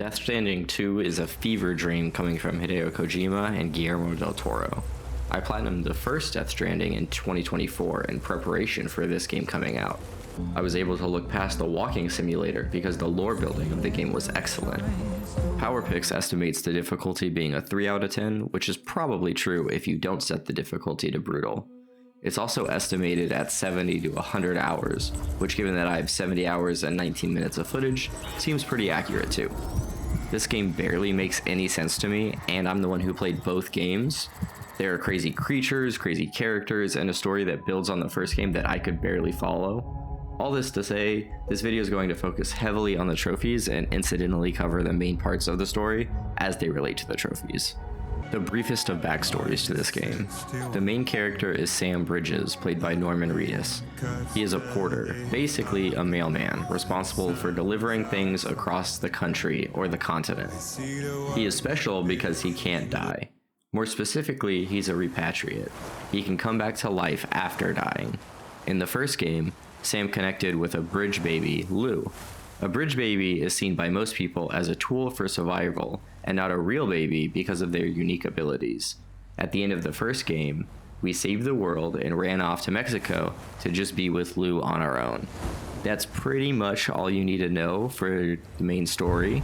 Death Stranding 2 is a fever dream coming from Hideo Kojima and Guillermo del Toro. I platinumed the first Death Stranding in 2024 in preparation for this game coming out. I was able to look past the walking simulator because the lore building of the game was excellent. Powerpyx estimates the difficulty being a 3 out of 10, which is probably true if you don't set the difficulty to brutal. It's also estimated at 70 to 100 hours, which given that I have 70 hours and 19 minutes of footage, seems pretty accurate too. This game barely makes any sense to me, and I'm the one who played both games. There are crazy creatures, crazy characters, and a story that builds on the first game that I could barely follow. All this to say, this video is going to focus heavily on the trophies and incidentally cover the main parts of the story as they relate to the trophies. The briefest of backstories to this game. The main character is Sam Bridges, played by Norman Reedus. He is a porter, basically a mailman, responsible for delivering things across the country or the continent. He is special because he can't die. More specifically, he's a repatriate. He can come back to life after dying. In the first game, Sam connected with a bridge baby, Lou. A bridge baby is seen by most people as a tool for survival, and not a real baby because of their unique abilities. At the end of the first game, we saved the world and ran off to Mexico to just be with Lou on our own. That's pretty much all you need to know for the main story.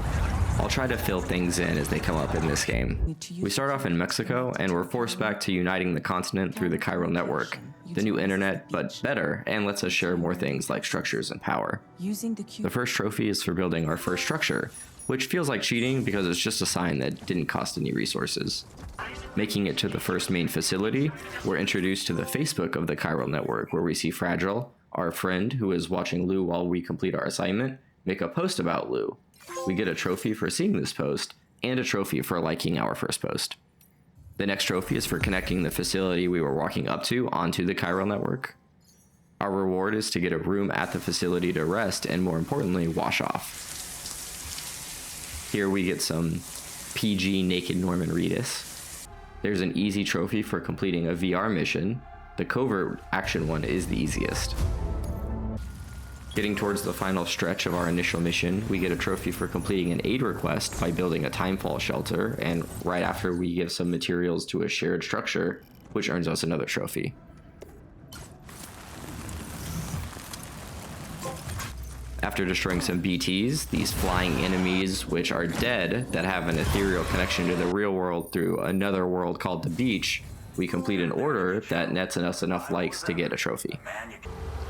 I'll try to fill things in as they come up in this game. We start off in Mexico, and we're forced back to uniting the continent through the chiral network. The new internet, but better, and lets us share more things like structures and power. The first trophy is for building our first structure, which feels like cheating because it's just a sign that didn't cost any resources. Making it to the first main facility, we're introduced to the Facebook of the chiral network, where we see Fragile, our friend who is watching Lou while we complete our assignment, make a post about Lou. We get a trophy for seeing this post, and a trophy for liking our first post. The next trophy is for connecting the facility we were walking up to onto the chiral network. Our reward is to get a room at the facility to rest and, more importantly, wash off. Here we get some PG naked Norman Reedus. There's an easy trophy for completing a VR mission. The covert action one is the easiest. Getting towards the final stretch of our initial mission, we get a trophy for completing an aid request by building a timefall shelter, and right after we give some materials to a shared structure, which earns us another trophy. After destroying some BTs, these flying enemies which are dead that have an ethereal connection to the real world through another world called the beach, we complete an order that nets us enough likes to get a trophy.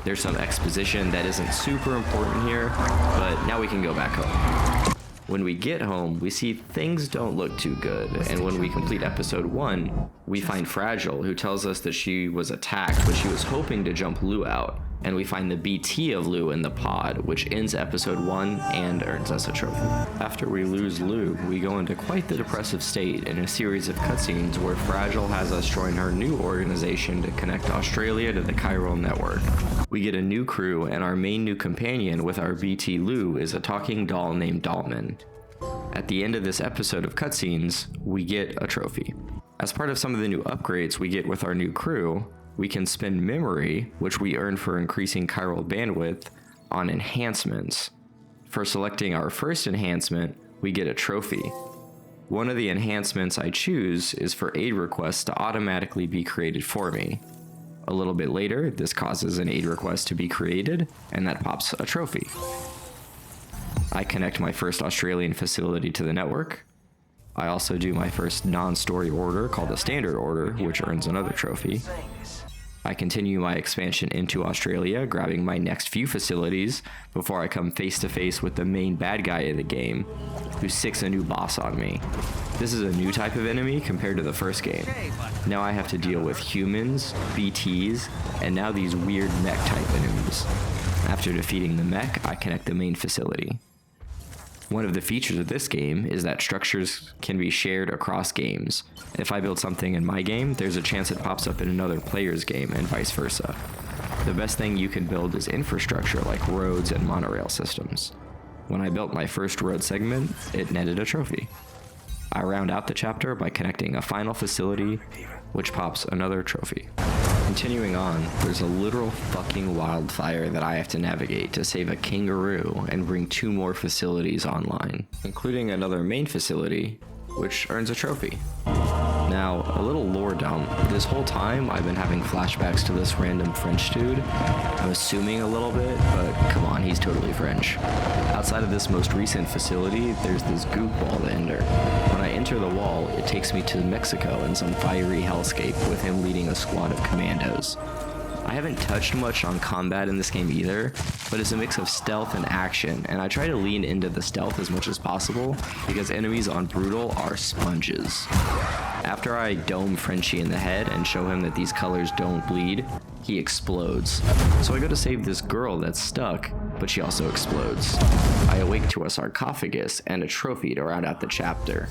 There's some exposition that isn't super important here, but now we can go back home. When we get home, we see things don't look too good, and when we complete episode 1, we find Fragile, who tells us that she was attacked, but she was hoping to jump Lou out, and we find the BT of Lou in the pod, which ends episode 1 and earns us a trophy. After we lose Lou, we go into quite the depressive state in a series of cutscenes where Fragile has us join her new organization to connect Australia to the chiral network. We get a new crew, and our main new companion with our BT Lou is a talking doll named Dollman. At the end of this episode of cutscenes, we get a trophy. As part of some of the new upgrades we get with our new crew, we can spend memory, which we earn for increasing chiral bandwidth, on enhancements. For selecting our first enhancement, we get a trophy. One of the enhancements I choose is for aid requests to automatically be created for me. A little bit later, this causes an aid request to be created, and that pops a trophy. I connect my first Australian facility to the network. I also do my first non-story order called the standard order, which earns another trophy. I continue my expansion into Australia, grabbing my next few facilities before I come face to face with the main bad guy of the game, who sicks a new boss on me. This is a new type of enemy compared to the first game. Now I have to deal with humans, BTs, and now these weird mech type enemies. After defeating the mech, I connect the main facility. One of the features of this game is that structures can be shared across games. If I build something in my game, there's a chance it pops up in another player's game and vice versa. The best thing you can build is infrastructure like roads and monorail systems. When I built my first road segment, it netted a trophy. I round out the chapter by connecting a final facility, which pops another trophy. Continuing on, there's a literal fucking wildfire that I have to navigate to save a kangaroo and bring 2 more facilities online, including another main facility, which earns a trophy. Now, a little lore dump, this whole time I've been having flashbacks to this random French dude. I'm assuming a little bit, but come on, he's totally French. Outside of this most recent facility, there's this goop wall to enter. When I enter the wall, it takes me to Mexico in some fiery hellscape with him leading a squad of commandos. I haven't touched much on combat in this game either, but it's a mix of stealth and action, and I try to lean into the stealth as much as possible because enemies on Brutal are sponges. After I dome Frenchie in the head and show him that these colors don't bleed, he explodes. So I go to save this girl that's stuck, but she also explodes. I awake to a sarcophagus and a trophy to round out the chapter.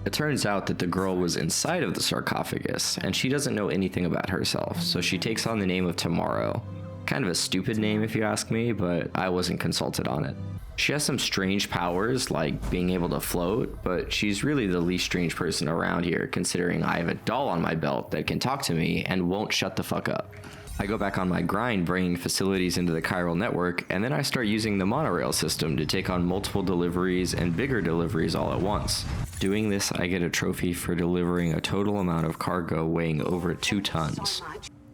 It turns out that the girl was inside of the sarcophagus, and she doesn't know anything about herself, so she takes on the name of Tomorrow. Kind of a stupid name if you ask me, but I wasn't consulted on it. She has some strange powers, like being able to float, but she's really the least strange person around here, considering I have a doll on my belt that can talk to me and won't shut the fuck up. I go back on my grind bringing facilities into the chiral network, and then I start using the monorail system to take on multiple deliveries and bigger deliveries all at once. Doing this, I get a trophy for delivering a total amount of cargo weighing over 2 tons.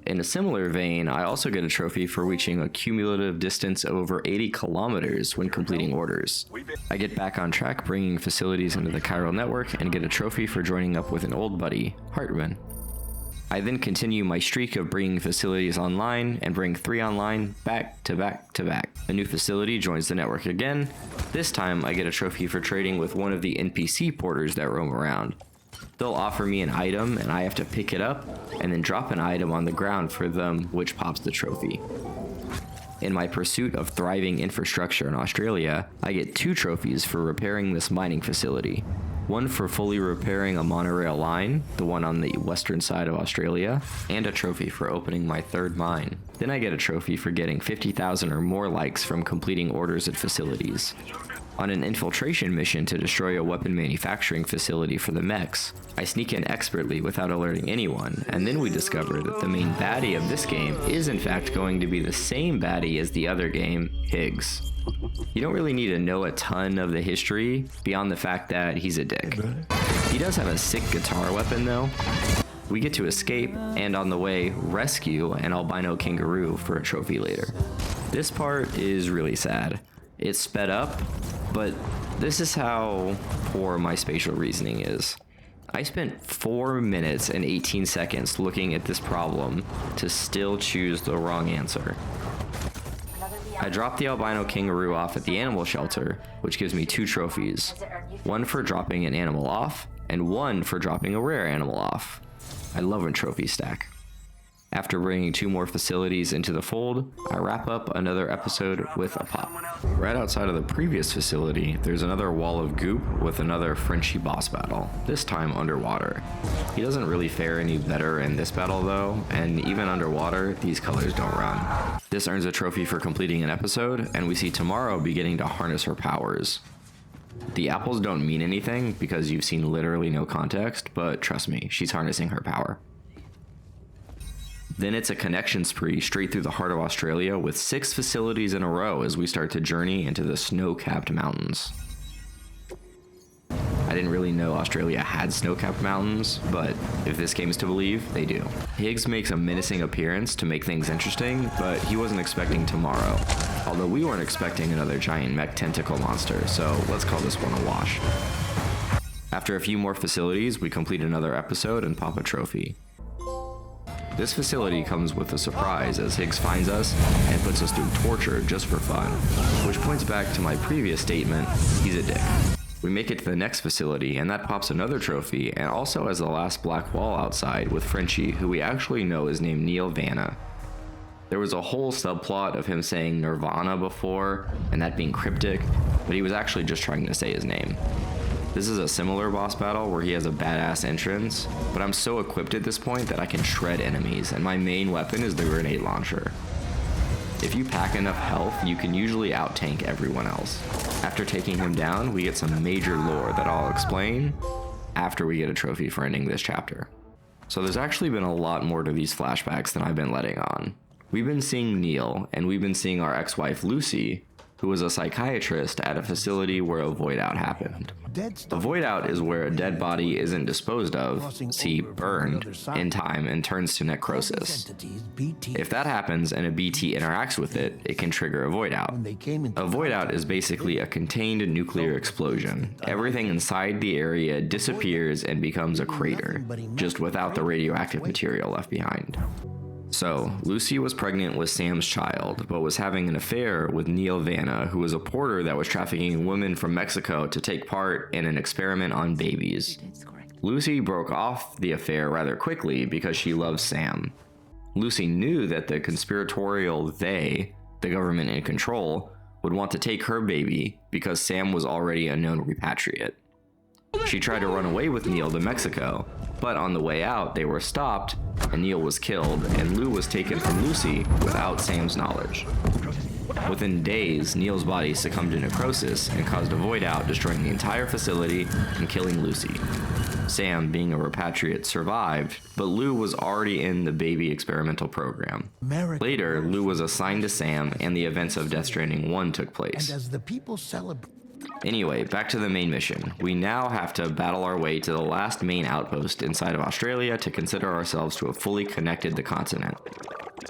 In a similar vein, I also get a trophy for reaching a cumulative distance of over 80 kilometers when completing orders. I get back on track bringing facilities into the chiral network and get a trophy for joining up with an old buddy, Hartman. I then continue my streak of bringing facilities online and bring 3 online back to back to back. A new facility joins the network again. This time I get a trophy for trading with one of the NPC porters that roam around. They'll offer me an item and I have to pick it up and then drop an item on the ground for them, which pops the trophy. In my pursuit of thriving infrastructure in Australia, I get 2 trophies for repairing this mining facility. One for fully repairing a monorail line, the one on the western side of Australia, and a trophy for opening my 3rd mine. Then I get a trophy for getting 50,000 or more likes from completing orders at facilities. On an infiltration mission to destroy a weapon manufacturing facility for the mechs, I sneak in expertly without alerting anyone, and then we discover that the main baddie of this game is in fact going to be the same baddie as the other game, Higgs. You don't really need to know a ton of the history beyond the fact that he's a dick. He does have a sick guitar weapon though. We get to escape and on the way rescue an albino kangaroo for a trophy later. This part is really sad. It's sped up, but this is how poor my spatial reasoning is. I spent 4 minutes and 18 seconds looking at this problem to still choose the wrong answer. I dropped the albino kangaroo off at the animal shelter, which gives me 2 trophies. One for dropping an animal off, and one for dropping a rare animal off. I love a trophy stack. After bringing 2 more facilities into the fold, I wrap up another episode with a pop. Right outside of the previous facility, there's another wall of goop with another Frenchie boss battle, this time underwater. He doesn't really fare any better in this battle though, and even underwater, these colors don't run. This earns a trophy for completing an episode, and we see Tomorrow beginning to harness her powers. The apples don't mean anything because you've seen literally no context, but trust me, she's harnessing her power. Then it's a connection spree straight through the heart of Australia with 6 facilities in a row as we start to journey into the snow-capped mountains. I didn't really know Australia had snow-capped mountains, but if this game is to believe, they do. Higgs makes a menacing appearance to make things interesting, but he wasn't expecting Tomorrow. Although we weren't expecting another giant mech tentacle monster, so let's call this one a wash. After a few more facilities, we complete another episode and pop a trophy. This facility comes with a surprise as Higgs finds us and puts us through torture just for fun, which points back to my previous statement, he's a dick. We make it to the next facility and that pops another trophy and also has the last black wall outside with Frenchie, who we actually know is named Neil Vanna. There was a whole subplot of him saying Nirvana before and that being cryptic, but he was actually just trying to say his name. This is a similar boss battle where he has a badass entrance, but I'm so equipped at this point that I can shred enemies, and my main weapon is the grenade launcher. If you pack enough health, you can usually out-tank everyone else. After taking him down, we get some major lore that I'll explain after we get a trophy for ending this chapter. So there's actually been a lot more to these flashbacks than I've been letting on. We've been seeing Neil, and we've been seeing our ex-wife Lucy, who was a psychiatrist at a facility where a void out happened. A void out is where a dead body isn't disposed of, see burned, in time and turns to necrosis. If that happens and a BT interacts with it, it can trigger a void out. A void out is basically a contained nuclear explosion. Everything inside the area disappears and becomes a crater, just without the radioactive material left behind. So, Lucy was pregnant with Sam's child, but was having an affair with Neil Vanna, who was a porter that was trafficking women from Mexico to take part in an experiment on babies. Lucy broke off the affair rather quickly because she loves Sam. Lucy knew that the conspiratorial they, the government in control, would want to take her baby because Sam was already a known repatriate. She tried to run away with Neil to Mexico, but on the way out, they were stopped, and Neil was killed, and Lou was taken from Lucy without Sam's knowledge. Within days, Neil's body succumbed to necrosis and caused a void out, destroying the entire facility and killing Lucy. Sam, being a repatriate, survived, but Lou was already in the baby experimental program. Later, Lou was assigned to Sam, and the events of Death Stranding 1 took place. Anyway, back to the main mission. We now have to battle our way to the last main outpost inside of Australia to consider ourselves to have fully connected the continent.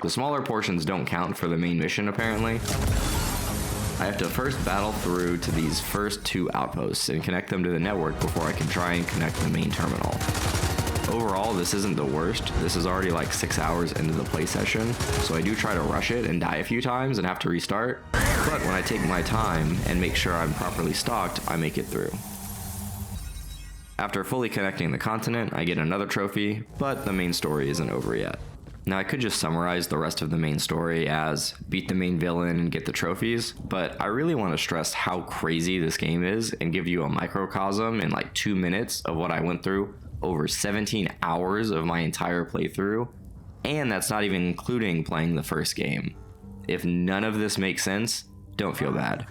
The smaller portions don't count for the main mission, apparently. I have to first battle through to these first two outposts and connect them to the network before I can try and connect the main terminal. Overall, this isn't the worst. This is already like 6 hours into the play session, so I do try to rush it and die a few times and have to restart. But when I take my time and make sure I'm properly stocked, I make it through. After fully connecting the continent, I get another trophy, but the main story isn't over yet. Now I could just summarize the rest of the main story as beat the main villain and get the trophies, but I really want to stress how crazy this game is and give you a microcosm in like 2 minutes of what I went through over 17 hours of my entire playthrough, and that's not even including playing the first game. If none of this makes sense, don't feel bad.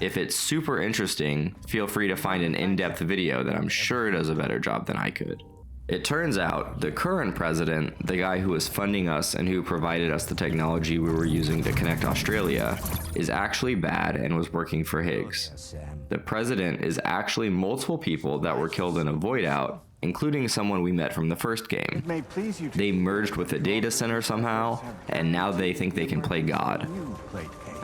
If it's super interesting, feel free to find an in-depth video that I'm sure does a better job than I could. It turns out the current president, the guy who was funding us and who provided us the technology we were using to connect Australia, is actually bad and was working for Higgs. The president is actually multiple people that were killed in a void out, including someone we met from the first game. They merged with the data center somehow, and now they think they can play God.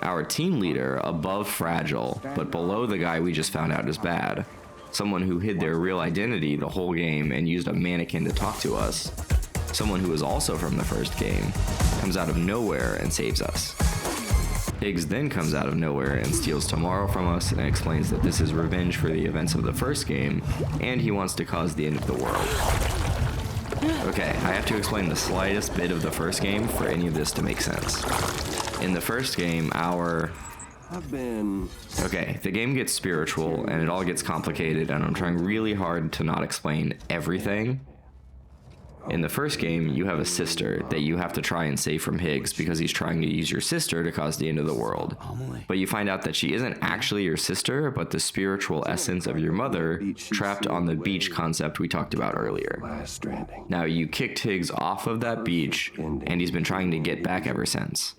Our team leader, above fragile, but below the guy we just found out is bad. Someone who hid their real identity the whole game and used a mannequin to talk to us. Someone who is also from the first game, comes out of nowhere and saves us. Higgs then comes out of nowhere and steals Tomorrow from us and explains that this is revenge for the events of the first game, and he wants to cause the end of the world. Okay, I have to explain the slightest bit of the first game for any of this to make sense. In the first game, Okay, the game gets spiritual and it all gets complicated, and I'm trying really hard to not explain everything. In the first game, you have a sister that you have to try and save from Higgs because he's trying to use your sister to cause the end of the world. But you find out that she isn't actually your sister, but the spiritual essence of your mother trapped on the beach concept we talked about earlier. Now, you kicked Higgs off of that beach, and he's been trying to get back ever since.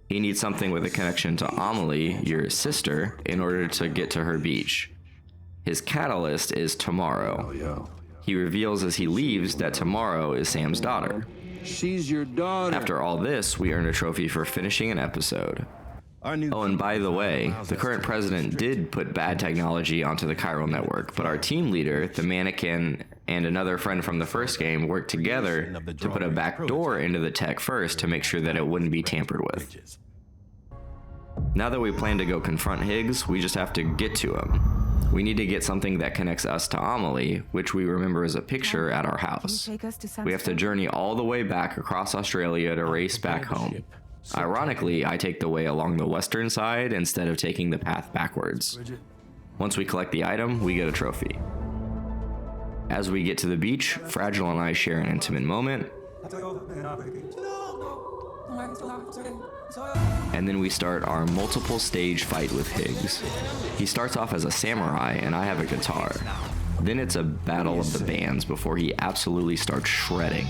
He needs something with a connection to Amelie, your sister, in order to get to her beach. His catalyst is Tomorrow. He reveals as he leaves that Tomorrow is Sam's daughter. She's your daughter. After all this, we earn a trophy for finishing an episode. Oh, and by the way, the current president did put bad technology onto the chiral network, but our team leader, the mannequin, and another friend from the first game worked together to put a back door into the tech first to make sure that it wouldn't be tampered with. Now that we plan to go confront Higgs, we just have to get to him. We need to get something that connects us to Amelie, which we remember as a picture at our house. We have to journey all the way back across Australia to race back home. Ironically, I take the way along the western side instead of taking the path backwards. Once we collect the item, we get a trophy. As we get to the beach, Fragile and I share an intimate moment, and then we start our multiple stage fight with Higgs. He starts off as a samurai and I have a guitar. Then it's a battle of the bands before he absolutely starts shredding.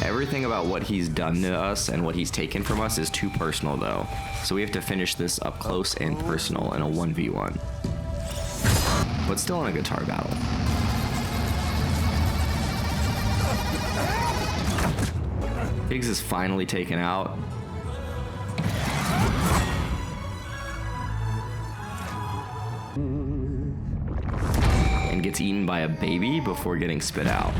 Everything about what he's done to us and what he's taken from us is too personal though, so we have to finish this up close and personal in a 1v1. But still in a guitar battle. Biggs is finally taken out. And gets eaten by a baby before getting spit out.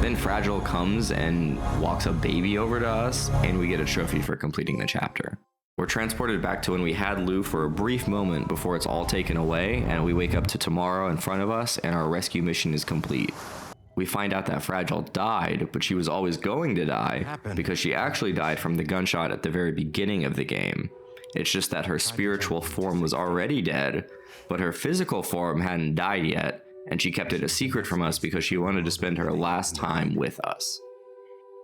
Then Fragile comes and walks a baby over to us, and we get a trophy for completing the chapter. We're transported back to when we had Lou for a brief moment before it's all taken away, and we wake up to tomorrow in front of us, and our rescue mission is complete. We find out that Fragile died, but she was always going to die because she actually died from the gunshot at the very beginning of the game. It's just that her spiritual form was already dead, but her physical form hadn't died yet, and she kept it a secret from us because she wanted to spend her last time with us.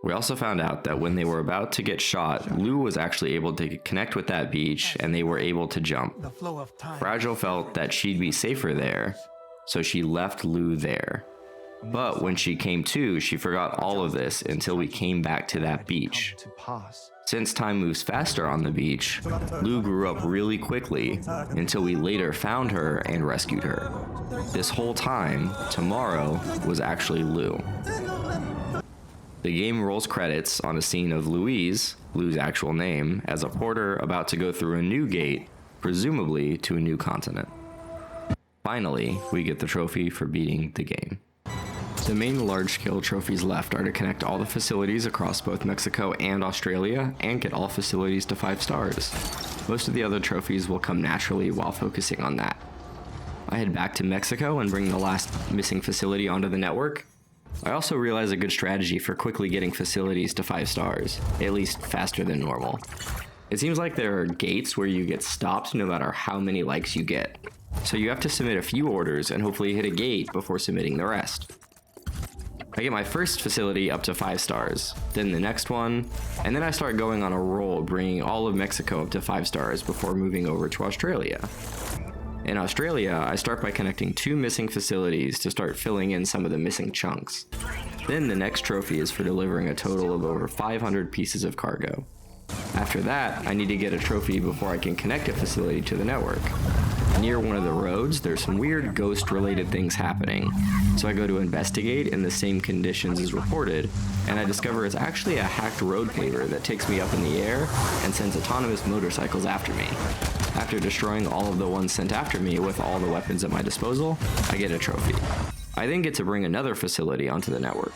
We also found out that when they were about to get shot, Lou was actually able to connect with that beach and they were able to jump. Fragile felt that she'd be safer there, so she left Lou there. But when she came to, she forgot all of this until we came back to that beach. Since time moves faster on the beach, Lou grew up really quickly until we later found her and rescued her. This whole time, Tomorrow was actually Lou. The game rolls credits on a scene of Louise, Lou's actual name, as a porter about to go through a new gate, presumably to a new continent. Finally, we get the trophy for beating the game. The main large-scale trophies left are to connect all the facilities across both Mexico and Australia and get all facilities to 5 stars. Most of the other trophies will come naturally while focusing on that. I head back to Mexico and bring the last missing facility onto the network. I also realize a good strategy for quickly getting facilities to 5 stars, at least faster than normal. It seems like there are gates where you get stopped no matter how many likes you get. So you have to submit a few orders and hopefully hit a gate before submitting the rest. I get my first facility up to 5 stars, then the next one, and then I start going on a roll bringing all of Mexico up to 5 stars before moving over to Australia. In Australia, I start by connecting 2 missing facilities to start filling in some of the missing chunks. Then the next trophy is for delivering a total of over 500 pieces of cargo. After that, I need to get a trophy before I can connect a facility to the network. Near one of the roads, there's some weird ghost-related things happening, so I go to investigate in the same conditions as reported, and I discover it's actually a hacked road paver that takes me up in the air and sends autonomous motorcycles after me. After destroying all of the ones sent after me with all the weapons at my disposal, I get a trophy. I then get to bring another facility onto the network.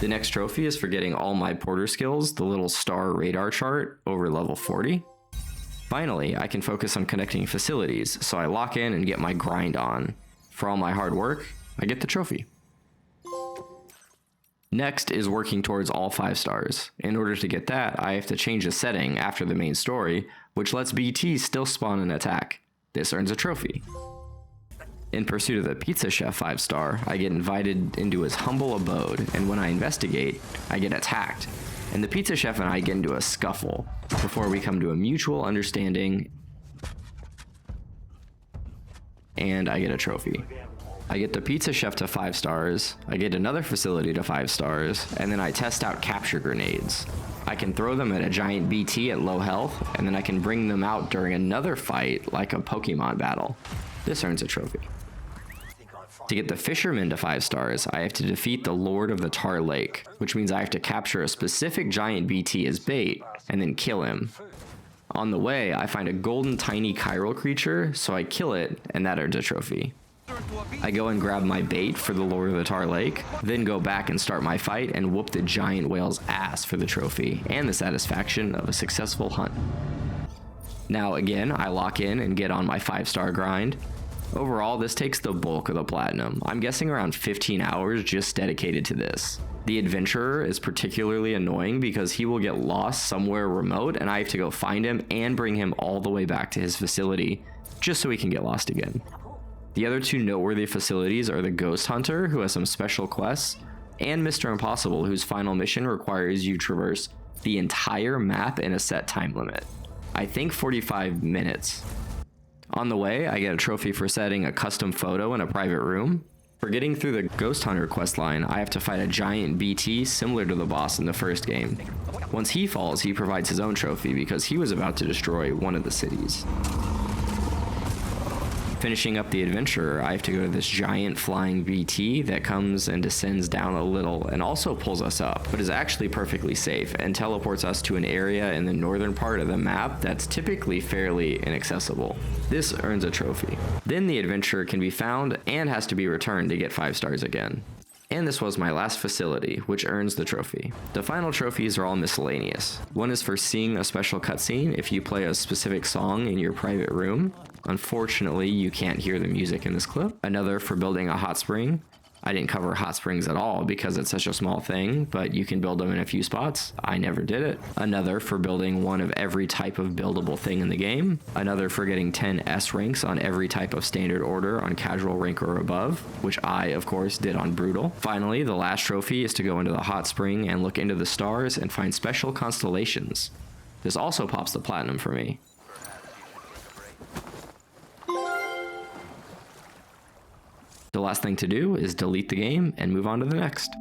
The next trophy is for getting all my porter skills, the little star radar chart, over level 40. Finally, I can focus on connecting facilities, so I lock in and get my grind on. For all my hard work, I get the trophy. Next is working towards all 5 stars. In order to get that, I have to change a setting after the main story, which lets BT still spawn an attack. This earns a trophy. In pursuit of the pizza chef 5-star, I get invited into his humble abode, and when I investigate, I get attacked. And the pizza chef and I get into a scuffle before we come to a mutual understanding, and I get a trophy. I get the pizza chef to 5 stars, I get another facility to 5 stars, and then I test out capture grenades. I can throw them at a giant BT at low health, and then I can bring them out during another fight like a Pokemon battle. This earns a trophy. To get the fisherman to 5 stars, I have to defeat the Lord of the Tar Lake, which means I have to capture a specific giant BT as bait, and then kill him. On the way, I find a golden tiny chiral creature, so I kill it, and that earns a trophy. I go and grab my bait for the Lord of the Tar Lake, then go back and start my fight and whoop the giant whale's ass for the trophy, and the satisfaction of a successful hunt. Now again, I lock in and get on my 5-star grind. Overall, this takes the bulk of the platinum. I'm guessing around 15 hours just dedicated to this. The adventurer is particularly annoying because he will get lost somewhere remote and I have to go find him and bring him all the way back to his facility just so he can get lost again. The other 2 noteworthy facilities are the Ghost Hunter, who has some special quests, and Mr. Impossible, whose final mission requires you traverse the entire map in a set time limit. I think 45 minutes. On the way, I get a trophy for setting a custom photo in a private room. For getting through the Ghost Hunter questline, I have to fight a giant BT similar to the boss in the first game. Once he falls, he provides his own trophy because he was about to destroy one of the cities. Finishing up the adventure, I have to go to this giant flying BT that comes and descends down a little and also pulls us up, but is actually perfectly safe and teleports us to an area in the northern part of the map that's typically fairly inaccessible. This earns a trophy. Then the adventure can be found and has to be returned to get 5 stars again. And this was my last facility, which earns the trophy. The final trophies are all miscellaneous. One is for seeing a special cutscene if you play a specific song in your private room. Unfortunately, you can't hear the music in this clip. Another for building a hot spring. I didn't cover hot springs at all because it's such a small thing, but you can build them in a few spots. I never did it. Another for building one of every type of buildable thing in the game. Another for getting 10 S ranks on every type of standard order on casual rank or above, which I, of course, did on brutal. Finally, the last trophy is to go into the hot spring and look into the stars and find special constellations. This also pops the platinum for me. The last thing to do is delete the game and move on to the next.